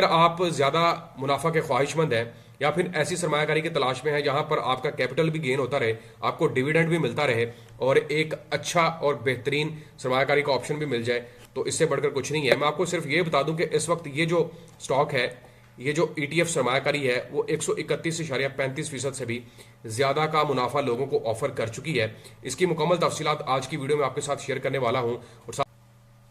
अगर आप ज़्यादा मुनाफा के ख्वाहिशमंद हैं या फिर ऐसी सरमायाकारी की तलाश में है जहां पर आपका कैपिटल भी गेन होता रहे, आपको डिविडेंड भी मिलता रहे और एक अच्छा और बेहतरीन सरमायाकारी का ऑप्शन भी मिल जाए, तो इससे बढ़कर कुछ नहीं है। मैं आपको सिर्फ ये बता दूं कि इस वक्त ये जो स्टॉक है, ये जो ईटीएफ सरमायाकारी है, वो 131.35% से भी ज्यादा का मुनाफा लोगों को ऑफर कर चुकी है। इसकी मुकम्मल तफसीलात आज की वीडियो में आपके साथ शेयर करने वाला हूं। और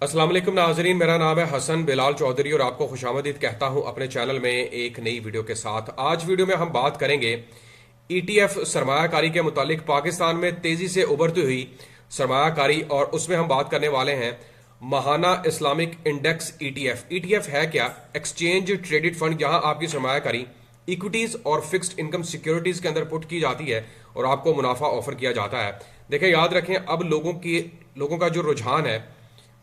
अस्सलाम वालेकुम नाजरीन, मेरा नाम है हसन बिलाल चौधरी और आपको खुशामदीद कहता हूं अपने चैनल में एक नई वीडियो के साथ। आज वीडियो में हम बात करेंगे ईटीएफ सरमायाकारी के मुतालिक, पाकिस्तान में तेजी से उभरती हुई सरमायाकारी, और उसमें हम बात करने वाले हैं महाना इस्लामिक इंडेक्स ईटीएफ। ईटीएफ है क्या? एक्सचेंज ट्रेडेड फंड, जहां आपकी सरमायाकारी इक्विटीज और फिक्स्ड इनकम सिक्योरिटीज के अंदर पुट की जाती है और आपको मुनाफा ऑफर किया जाता है। देखें, याद रखें, अब लोगों का जो रुझान है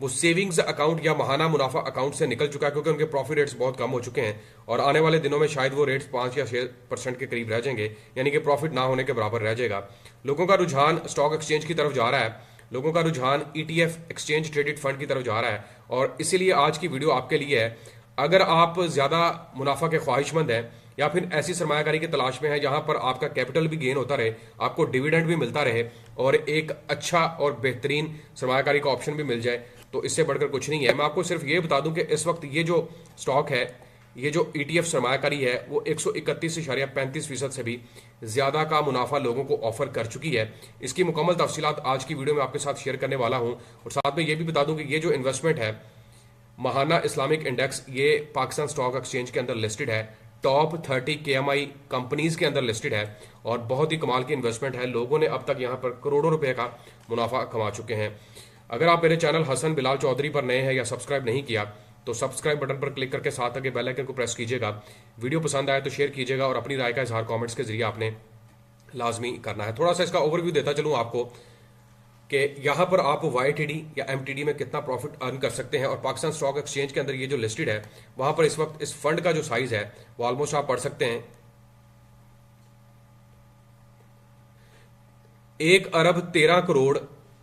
वो सेविंग्स अकाउंट या महाना मुनाफा अकाउंट से निकल चुका है, क्योंकि उनके प्रॉफिट रेट्स बहुत कम हो चुके हैं और आने वाले दिनों में शायद वो रेट्स 5 या 6% के करीब रह जाएंगे, यानी कि प्रॉफिट ना होने के बराबर रह जाएगा। लोगों का रुझान स्टॉक एक्सचेंज की तरफ जा रहा है, लोगों का रुझान ईटीएफ एक्सचेंज ट्रेडेड फंड की तरफ जा रहा है, और इसीलिए आज की वीडियो आपके लिए है। अगर आप ज्यादा मुनाफा के ख्वाहिशमंद हैं या फिर ऐसी सरमायाकारी की तलाश में है जहां पर आपका कैपिटल भी गेन होता रहे, आपको डिविडेंड भी मिलता रहे और एक अच्छा और बेहतरीन सरमायाकारी का ऑप्शन भी मिल जाए, तो इससे बढ़कर कुछ नहीं है। मैं आपको सिर्फ ये बता दूं कि इस वक्त ये जो स्टॉक है, ये जो ईटीएफ सरमायाकारी है, वो 131.35% से भी ज्यादा का मुनाफा लोगों को ऑफर कर चुकी है। इसकी मुकम्मल तफसीलात आज की वीडियो में आपके साथ शेयर करने वाला हूं, और साथ में ये भी बता दूं कि ये जो इन्वेस्टमेंट है महाना इस्लामिक इंडेक्स, ये पाकिस्तान स्टॉक एक्सचेंज के अंदर लिस्टेड है, टॉप 30 केएमआई कंपनीज के अंदर लिस्टेड है और बहुत ही कमाल की इन्वेस्टमेंट है। लोगों ने अब तक यहां पर करोड़ों रुपए का मुनाफा कमा चुके हैं। अगर आप मेरे चैनल हसन बिलाल चौधरी पर नए हैं या सब्सक्राइब नहीं किया, तो सब्सक्राइब बटन पर क्लिक करके साथ आगे बेल आइकन को प्रेस कीजिएगा। वीडियो पसंद आए तो शेयर कीजिएगा और अपनी राय का इजहार कमेंट्स के जरिए आपने लाजमी करना है। थोड़ा सा इसका ओवरव्यू देता चलूं आपको कि यहां पर आप वाईटीडी या एमटीडी में कितना प्रॉफिट अर्न कर सकते हैं, और पाकिस्तान स्टॉक एक्सचेंज के अंदर ये जो लिस्टेड है, वहां पर इस वक्त इस फंड का जो साइज है वो ऑलमोस्ट आप पढ़ सकते हैं 1 अरब 13 करोड़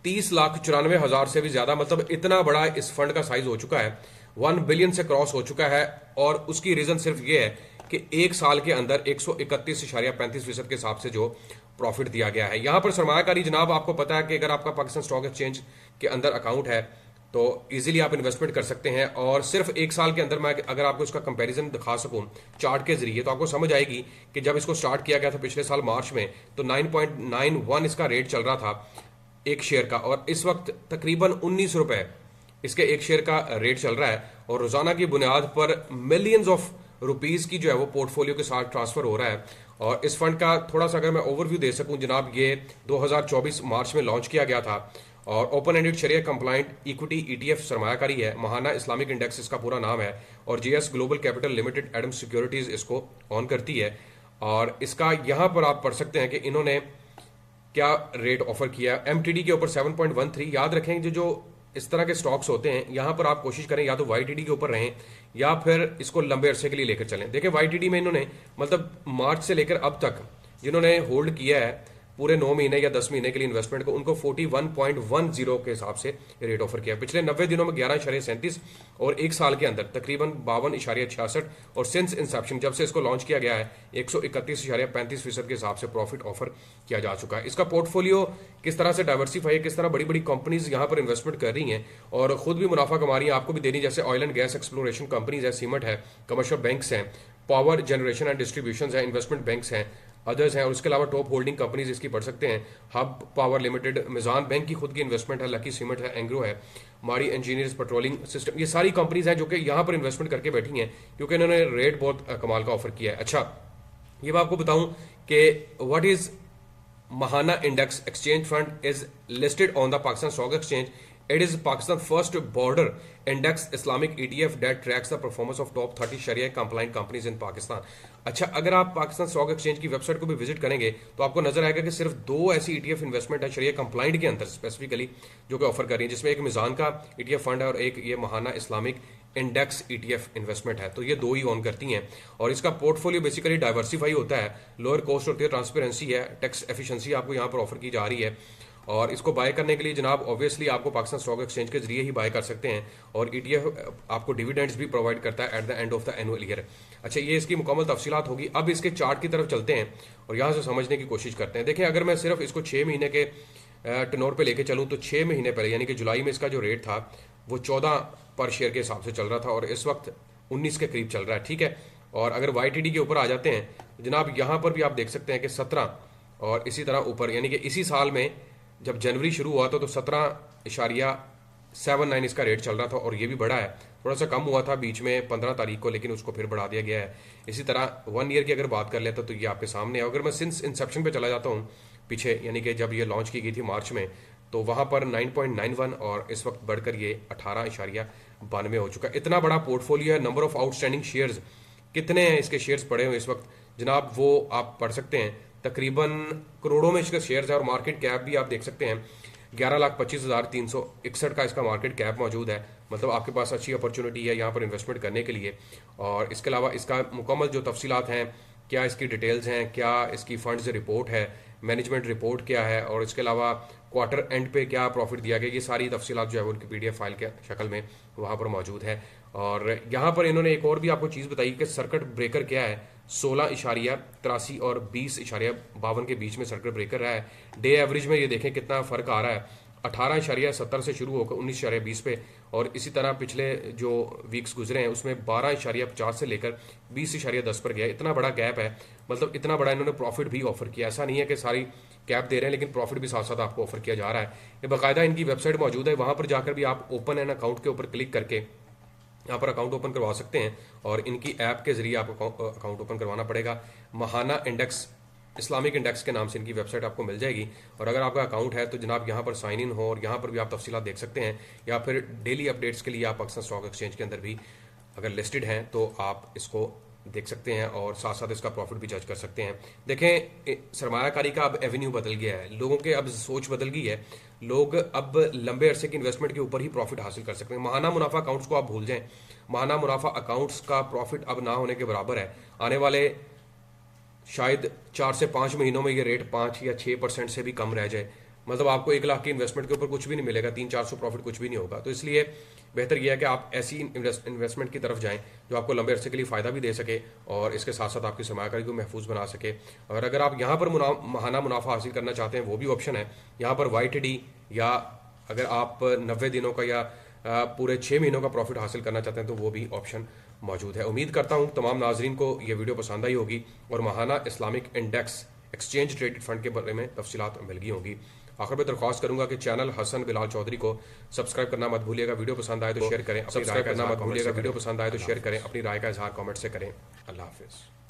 30 लाख 94 हजार से भी ज्यादा, मतलब इतना बड़ा इस फंड का साइज हो चुका है, 1 बिलियन से क्रॉस हो चुका है। और उसकी रीजन सिर्फ ये है कि एक साल के अंदर 131.35% के हिसाब से जो प्रॉफिट दिया गया है। यहां पर सरमायाकारी जनाब, आपको पता है कि अगर आपका पाकिस्तान स्टॉक एक्सचेंज के अंदर अकाउंट है तो इजीली आप इन्वेस्टमेंट कर सकते हैं, और सिर्फ एक साल के अंदर मैं अगर आपको इसका कंपैरिजन दिखा सकूं चार्ट के जरिए, तो आपको समझ आएगी कि जब इसको स्टार्ट किया गया था पिछले साल मार्च में, तो 9.91 इसका रेट चल रहा था एक शेयर का, और इस वक्त तकरीबन 19 रुपए इसके एक शेयर का रेट चल रहा है, और रोजाना की बुनियाद पर मिलियंस ऑफ रुपीस की जो है वो पोर्टफोलियो के साथ ट्रांसफर हो रहा है। और इस फंड का थोड़ा सा अगर मैं ओवरव्यू दे सकूं जनाब, ये 2024 मार्च में लॉन्च किया गया था और ओपन एंडेड शरिया कंप्लाइंट इक्विटी ईटीएफ सरमायाकारी है। महाना इस्लामिक इंडेक्स इसका पूरा नाम है, और GS global capital limited Adam securities इसको ऑन करती है। और इसका यहां पर आप पढ़ सकते हैं कि इन्होंने क्या रेट ऑफर किया। एमटीडी के ऊपर 7.13। याद रखें, जो इस तरह के स्टॉक्स होते हैं, यहां पर आप कोशिश करें या तो वाईटीडी के ऊपर रहें या फिर इसको लंबे अरसे के लिए लेकर चलें। देखें, वाईटीडी में इन्होंने मतलब मार्च से लेकर अब तक जिन्होंने होल्ड किया है पूरे 9 महीने या 10 महीने के लिए इन्वेस्टमेंट को, उनको 41.10 के हिसाब से रेट ऑफर किया। पिछले 90 दिनों में 11.37 और एक साल के अंदर तकरीबन 52.66, और सिंस इंसेप्शन, जब से इसको लॉन्च किया गया है, 131.35% के हिसाब से प्रॉफिट ऑफर किया जा चुका है। इसका पोर्टफोलियो किस तरह से डाइवर्सिफाई है, किस तरह बड़ी बड़ी कंपनीज यहां पर इन्वेस्टमेंट कर रही हैं और खुद भी मुनाफा कमा रही है, आपको भी देनी, जैसे oil and gas exploration companies है, सीमेंट है, कमर्शियल बैंक्स हैं, पावर जनरेशन एंड डिस्ट्रीब्यूशन है, इन्वेस्टमेंट बैंक्स हैं, अदर्स हैं, और उसके अलावा टॉप होल्डिंग कंपनीज इसकी पढ़ सकते हैं, हब पावर लिमिटेड, मिजान बैंक की खुद की इन्वेस्टमेंट है, लकी सीमेंट है, एंग्रो है, मारी इंजीनियर्स पेट्रोलिंग सिस्टम, ये सारी कंपनीज हैं जो कि यहां पर इन्वेस्टमेंट करके बैठी हैं, क्योंकि इन्होंने रेट बहुत कमाल का ऑफर किया है। अच्छा, ये मैं आपको बताऊं कि what is Mahana index exchange fund is listed on the Pakistan stock exchange. It is Pakistan's first border index Islamic ETF that tracks the performance of top 30 Sharia compliant companies in Pakistan. अच्छा, अगर आप Pakistan stock exchange की website को भी visit करेंगे तो आपको नजर आएगा कि सिर्फ 2 ऐसी ईटीएफ इन्वेस्टमेंट है शरिया कंप्लाइंट के अंदर स्पेसिफिकली जो कि ऑफर कर रही है, जिसमें एक मिजान का ईटीएफ फंड है और एक ये महाना इस्लामिक इंडेक्स ईटीएफ इन्वेस्टमेंट है। तो ये 2 ही ऑन करती हैं और इसका पोर्टफोलियो बेसिकली डाइवर्सिफाई होता है, लोअर कॉस्ट होती है, ट्रांसपेरेंसी है, टैक्स एफिशिएंसी आपको यहाँ पर ऑफर की जा रही है और इसको बाय करने के लिए जनाब ऑब्वियसली आपको पाकिस्तान स्टॉक एक्सचेंज के जरिए ही बाय कर सकते हैं, और ETF आपको डिविडेंड्स भी प्रोवाइड करता है at the end of the annual year. अच्छा, ये इसकी मुकम्मल तफसीलात होगी। अब इसके चार्ट की तरफ चलते हैं और यहाँ से समझने की कोशिश करते हैं। देखें, अगर मैं सिर्फ इसको 6 महीने के टर्नओवर पे लेके चलूँ तो 6 महीने पहले यानी कि जुलाई में इसका जो रेट था वो 14 पर शेयर के हिसाब से चल रहा था और इस वक्त 19 के करीब चल रहा है, ठीक है। और अगर YTD के ऊपर आ जाते हैं जनाब, यहाँ पर भी आप देख सकते हैं कि 17 और इसी तरह ऊपर, यानी कि इसी साल में जब जनवरी शुरू हुआ था तो 17.79 इसका रेट चल रहा था और ये भी बढ़ा है। थोड़ा सा कम हुआ था बीच में 15 तारीख को, लेकिन उसको फिर बढ़ा दिया गया है। इसी तरह 1 ईयर की अगर बात कर लेता तो ये आपके सामने है। अगर मैं सिंस इंसेप्शन पे चला जाता हूँ पीछे, यानी कि जब ये लॉन्च की गई थी मार्च में, तो वहाँ पर 9.91 और इस वक्त बढ़कर ये 18.92 हो चुका है। इतना बड़ा पोर्टफोलियो है। नंबर ऑफ आउटस्टैंडिंग शेयर्स कितने हैं इसके शेयर्स पड़े हुए इस वक्त जनाब, वो आप पढ़ सकते हैं। तकरीबन करोड़ों में इसके शेयर्स है और मार्केट कैप भी आप देख सकते हैं 11,25,361 का इसका मार्केट कैप मौजूद है। मतलब आपके पास अच्छी अपॉर्चुनिटी है यहाँ पर इन्वेस्टमेंट करने के लिए। और इसके अलावा इसका मुकम्मल जो तफसीलात हैं, क्या इसकी डिटेल्स हैं, क्या इसकी फंड्स रिपोर्ट है, मैनेजमेंट रिपोर्ट क्या है, और इसके अलावा क्वार्टर एंड पे क्या प्रॉफिट दिया गया, ये सारी तफसीलात जो है वो उनकी PDF फाइल के शक्ल में वहाँ पर मौजूद है। और यहाँ पर इन्होंने एक और भी आपको चीज़ बताई कि सर्किट ब्रेकर क्या है। 16.83 और 20.52 के बीच में सर्किट ब्रेकर रहा है। डे एवरेज में ये देखें कितना फ़र्क आ रहा है, 18.70 से शुरू होकर 19.20 पे, और इसी तरह पिछले जो वीक्स गुजरे हैं उसमें 12.50 से लेकर 20.10 पर गया। इतना बड़ा गैप है, मतलब इतना बड़ा इन्होंने प्रॉफिट भी ऑफर किया। ऐसा नहीं है कि सारी कैप दे रहे हैं लेकिन प्रॉफिट भी साथ साथ आपको ऑफर किया जा रहा है। ये बाकायदा इनकी वेबसाइट मौजूद है, वहाँ पर जाकर भी आप ओपन एन अकाउंट के ऊपर क्लिक करके यहाँ पर अकाउंट ओपन करवा सकते हैं और इनकी ऐप के जरिए आपको अकाउंट ओपन करवाना पड़ेगा। महाना इंडेक्स, इस्लामिक इंडेक्स के नाम से इनकी वेबसाइट आपको मिल जाएगी। और अगर आपका अकाउंट है तो जनाब यहाँ पर साइन इन हो और यहाँ पर भी आप तफसीलात देख सकते हैं, या फिर डेली अपडेट्स के लिए आप पाकिस्तान स्टॉक एक्सचेंज के अंदर भी अगर लिस्टेड हैं तो आप इसको देख सकते हैं और साथ साथ इसका प्रॉफिट भी जज कर सकते हैं। देखें, सरमायाकारी का अब एवेन्यू बदल गया है, लोगों के अब सोच बदल गई है। लोग अब लंबे अरसे की इन्वेस्टमेंट के ऊपर ही प्रॉफिट हासिल कर सकते हैं। महाना मुनाफा अकाउंट्स को आप भूल जाएं। महाना मुनाफा अकाउंट्स का प्रॉफिट अब ना होने के बराबर है। आने वाले शायद 4 से 5 महीनों में ये रेट 5 या 6% से भी कम रह जाए। मतलब आपको 1 लाख की इन्वेस्टमेंट के ऊपर कुछ भी नहीं मिलेगा, 300-400 प्रॉफिट कुछ भी नहीं होगा। तो इसलिए बेहतर यह है कि आप ऐसी इन्वेस्टमेंट की तरफ जाएं जो आपको लंबे अरसे के लिए फ़ायदा भी दे सके और इसके साथ साथ आपकी सरमायाकारी को महफूज बना सके। और अगर आप यहाँ पर महाना मुनाफा हासिल करना चाहते हैं वो भी ऑप्शन है। यहाँ पर YTD, या अगर आप 90 दिनों का या पूरे 6 महीनों का प्रॉफिट हासिल करना चाहते हैं तो वो भी ऑप्शन मौजूद है। उम्मीद करता हूँ तमाम नाजरीन को ये वीडियो पसंद आई होगी और Mahaana Islamic index exchange traded fund के बारे में तफसीलात मिल गई होंगी। आखिर में दरख्वास्त करूंगा कि चैनल हसन बिलाल चौधरी को सब्सक्राइब करना मत भूलिएगा। वीडियो पसंद आए तो शेयर करें, अपनी राय का इजहार कमेंट से करें। अपनी राय का इजहार कमेंट से करें। अल्लाह हाफिज़।